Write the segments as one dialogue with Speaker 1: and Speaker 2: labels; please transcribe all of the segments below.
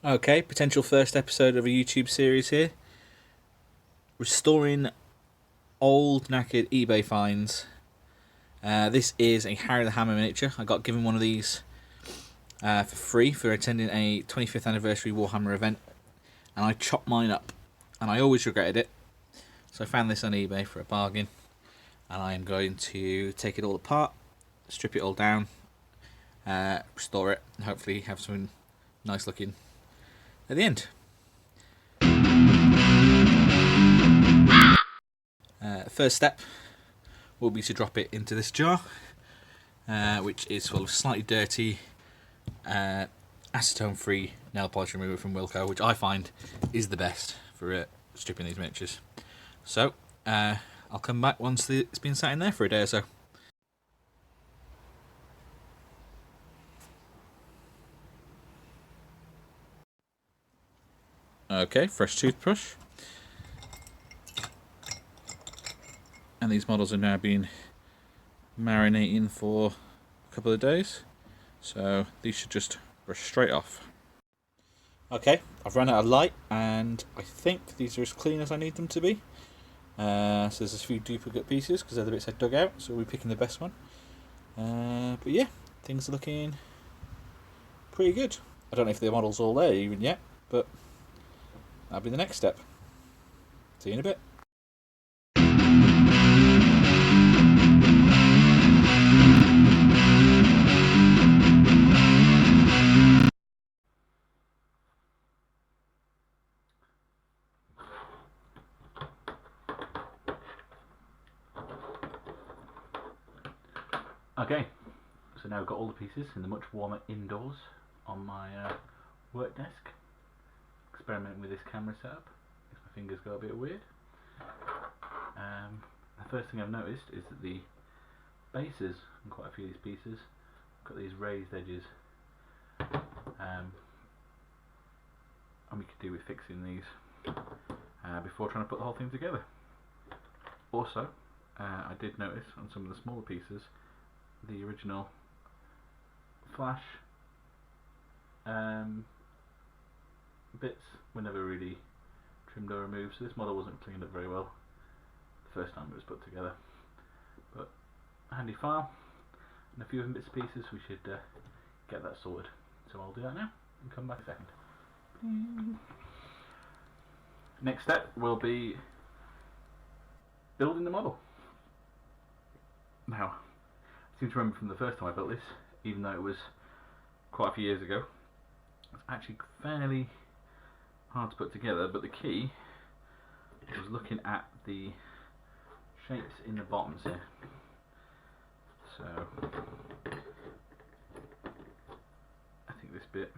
Speaker 1: Okay, potential first episode of a YouTube series here. Restoring old knackered eBay finds. This is a Harry the Hammer miniature. I got given one of these for free for attending a 25th anniversary Warhammer event, and I chopped mine up, and I always regretted it. So I found this on eBay for a bargain, and I am going to take it all apart, strip it all down, restore it, and hopefully have something nice looking at the end. First step will be to drop it into this jar, which is full of slightly dirty, acetone-free nail polish remover from Wilko, which I find is the best for stripping these miniatures. So, I'll come back once it's been sat in there for a day or so. Okay, fresh toothbrush. And these models have now been marinating for a couple of days, so these should just brush straight off. Okay, I've run out of light, and I think these are as clean as I need them to be. So there's a few duplicate pieces because they're the bits I dug out, so we'll be picking the best one. But yeah, things are looking pretty good. I don't know if the model's all there even yet, but that'll be the next step. See you in a bit. Okay, so now I've got all the pieces in the much warmer indoors on my work desk. Experimenting with this camera setup because my fingers go a bit weird. The first thing I've noticed is that the bases on quite a few of these pieces have got these raised edges, and we could do with fixing these before trying to put the whole thing together. Also, I did notice on some of the smaller pieces the original flash bits were never really trimmed or removed, so this model wasn't cleaned up very well the first time it was put together. But a handy file and a few bits and pieces, we should get that sorted. So I'll do that now and come back a second. Next step will be building the model. Now, I seem to remember from the first time I built this, even though it was quite a few years ago, it's actually fairly hard to put together, but the key was looking at the shapes in the bottoms here. So I think this bit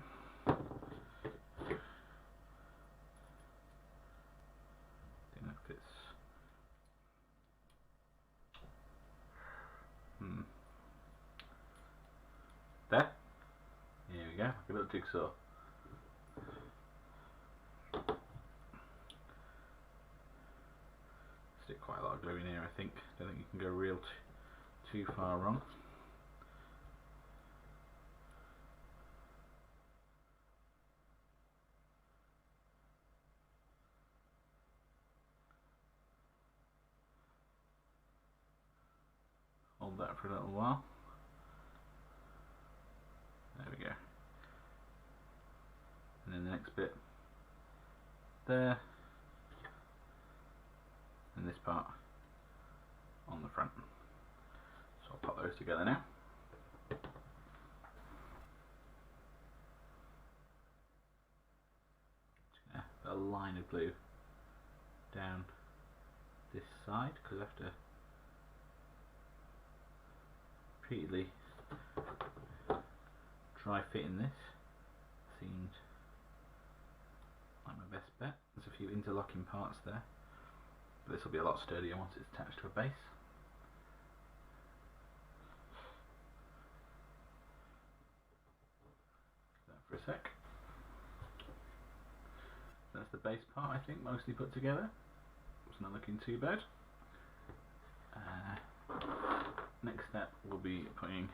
Speaker 1: fits. There. Here we go, like a little jigsaw. Stick quite a lot of glue in here, I think. Don't think you can go real too far wrong. Hold that for a little while. There we go. And then the next bit there, and this part on the front. So I'll put those together now. Put a line of glue down this side because I have to repeatedly try fitting this. Seemed like my best bet. There's a few interlocking parts there, but this will be a lot sturdier once it's attached to a base. Do that for a sec. That's the base part, I think, mostly put together. It's not looking too bad. Next step will be putting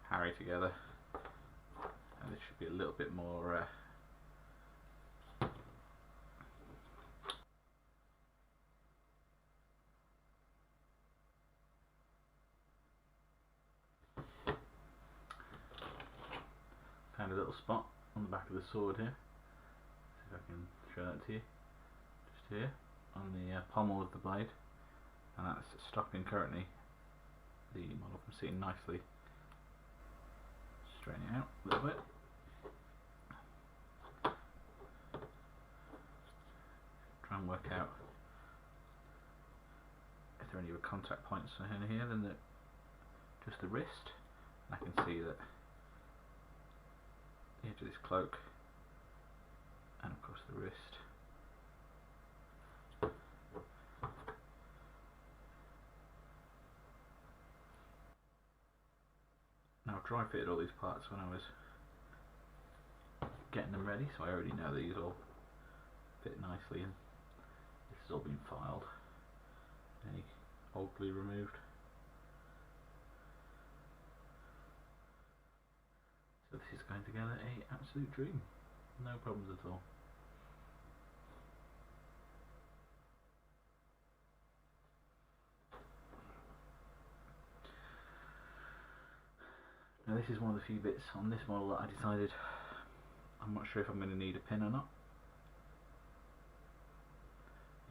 Speaker 1: Harry together. This should be a little bit more find a little spot on the back of the sword here. See if I can show that to you. Just here on the pommel of the blade, and that's stopping currently the model from sitting nicely. Straighten it out a little bit. Try and work out if there are any other contact points in here than just the wrist. And I can see that the edge of this cloak, and of course the wrist. Now I've dry fitted all these parts when I was getting them ready, so I already know these all fit nicely, and this has all been filed. Any old glue removed. So this is going together an absolute dream. No problems at all. Now this is one of the few bits on this model that I decided I'm not sure if I'm going to need a pin or not.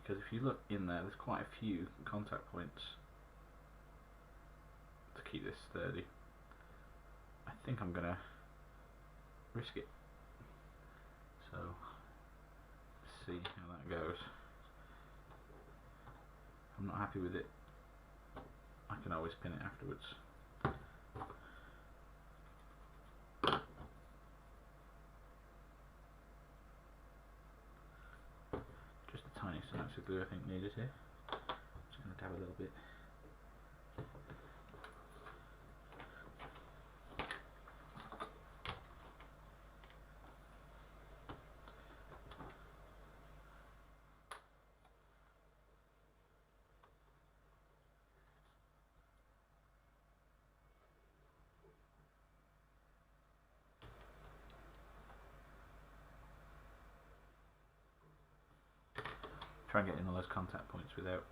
Speaker 1: Because if you look in there, there's quite a few contact points to keep this sturdy. I think I'm going to risk it. So, let's see how that goes. If I'm not happy with it, I can always pin it afterwards. Just the tiniest amounts of glue I think needed here. Just going to dab a little bit. Try and get in all those contact points without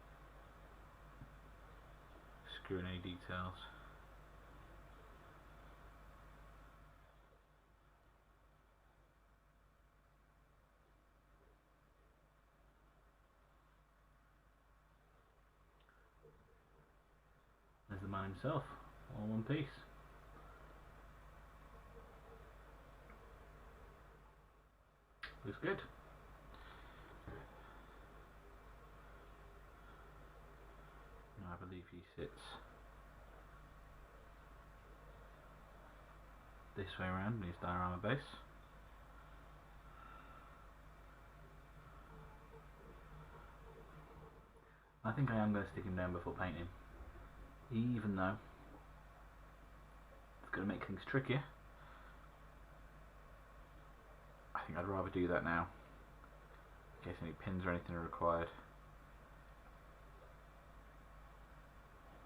Speaker 1: screwing any details. There's the man himself, all in one piece. Looks good. I believe he sits this way around in his diorama base. I think I am going to stick him down before painting, even though it's going to make things trickier. I think I'd rather do that now, in case any pins or anything are required.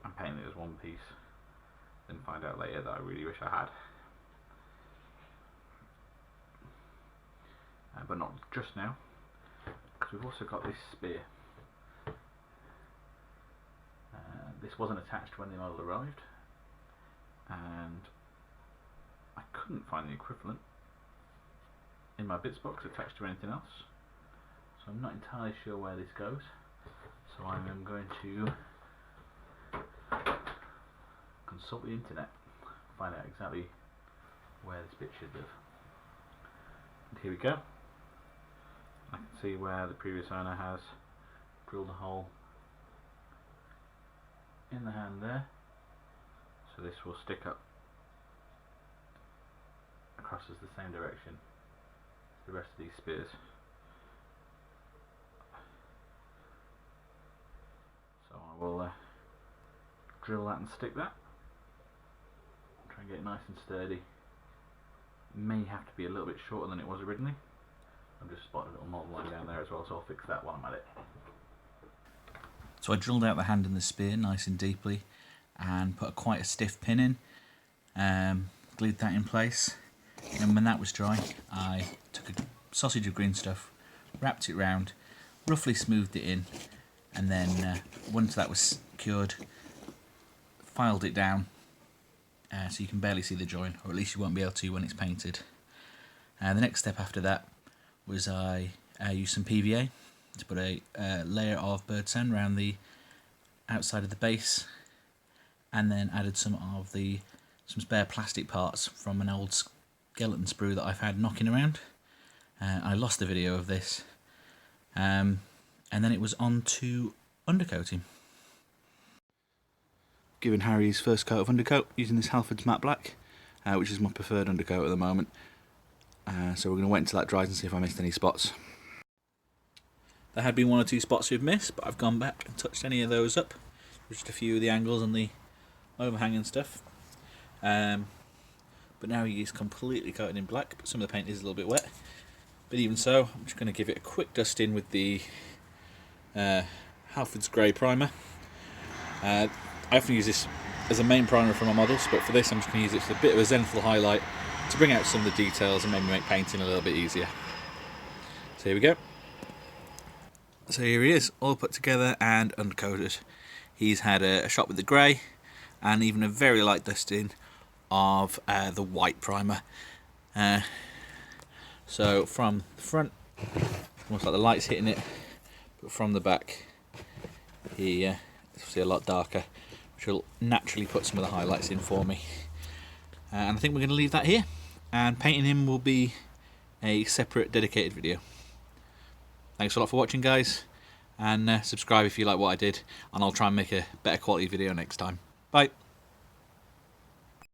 Speaker 1: I'm painting it as one piece, then find out later that I really wish I had. But not just now, because we've also got this spear. This wasn't attached when the model arrived, and I couldn't find the equivalent in my bits box attached to anything else, so I'm not entirely sure where this goes. So I am going to consult the internet, find out exactly where this bit should live. And here we go. I can see where the previous owner has drilled a hole in the hand there, so this will stick up across as the same direction as the rest of these spears. So I will drill that and stick that. Try and get it nice and sturdy. May have to be a little bit shorter than it was originally. I've just spotted a little mold line down there as well, so I'll fix that while I'm at it. So I drilled out the hand and the spear nice and deeply and put quite a stiff pin in, glued that in place, and when that was dry I took a sausage of green stuff, wrapped it round, roughly smoothed it in, and then once that was cured, filed it down so you can barely see the join, or at least you won't be able to when it's painted.
Speaker 2: And the next step after that was I used some PVA to put a layer of bird sand around the outside of the base, and then added some spare plastic parts from an old skeleton sprue that I've had knocking around. I lost the video of this, and then it was on to undercoating. Giving Harry his first coat of undercoat using this Halfords Matte Black, which is my preferred undercoat at the moment. So we're going to wait until that dries and see if I missed any spots. There had been one or two spots we've missed, but I've gone back and touched any of those up. Just a few of the angles and the overhang and stuff. But now he is completely coated in black, but some of the paint is a little bit wet. But even so, I'm just going to give it a quick dust in with the Halfords Grey Primer. I often use this as a main primer for my models, but for this I'm just going to use it as a bit of a zenithal highlight to bring out some of the details and maybe make painting a little bit easier. So here we go. So here he is, all put together and undercoated. He's had a shot with the grey and even a very light dusting of the white primer. So from the front, almost like the light's hitting it, but from the back, it's obviously a lot darker, which will naturally put some of the highlights in for me. And I think we're going to leave that here, and painting him will be a separate dedicated video. Thanks a lot for watching, guys, and subscribe if you like what I did, and I'll try and make a better quality video next time. Bye.